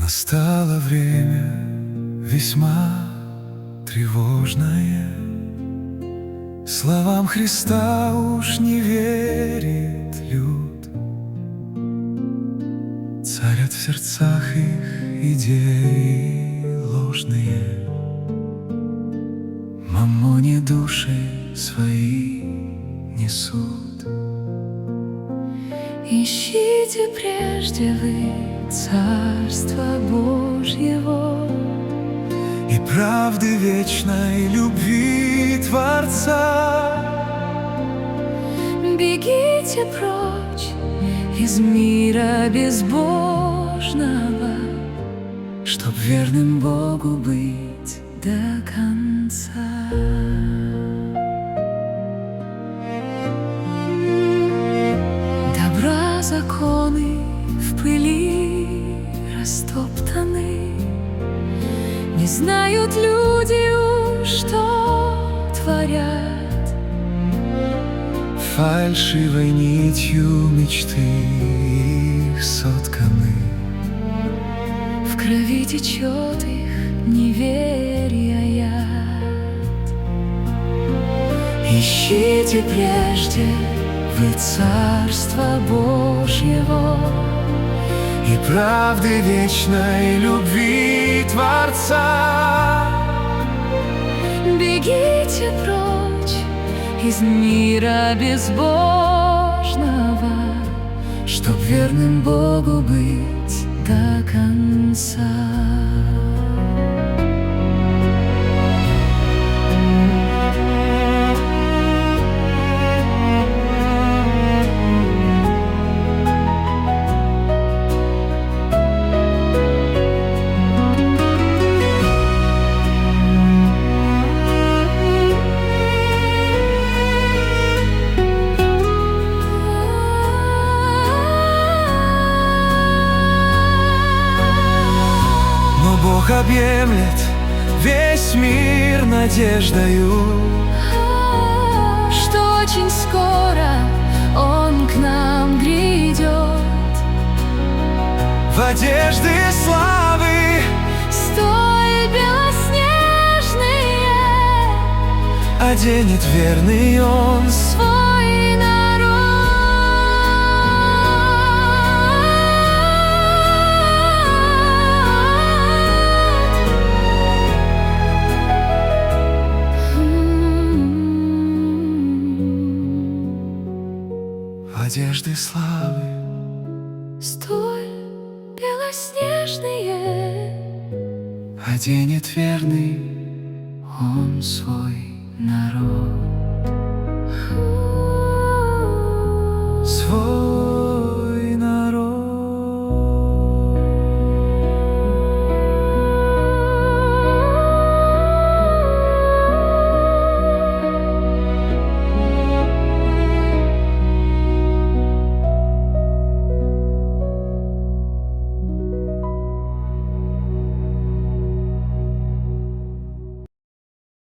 Настало время весьма тревожное. Словам Христа уж не верит люд. Царят в сердцах их идеи ложные, маммоне души свои несут. Ищите прежде вы Царства Божьего И правды вечной любви Творца. Бегите прочь из мира безбожного, чтоб верным Богу быть до конца. Добра законы в пыли растоптаны, не знают люди уж, что творят. Фальшивой нитью мечты их сотканы, В крови течет их неверия яд. Ищите прежде вы Царства Божьего и правды вечной любви Творца. Бегите прочь из мира безбожного, Чтоб верным Богу быть до конца. Бог объемлет весь мир надеждою, Что очень скоро Он к нам грядет в одежды славы столь белоснежные, оденет верный Он свой народ. одежды славы. Столь белоснежные, Оденет верный Он свой народ.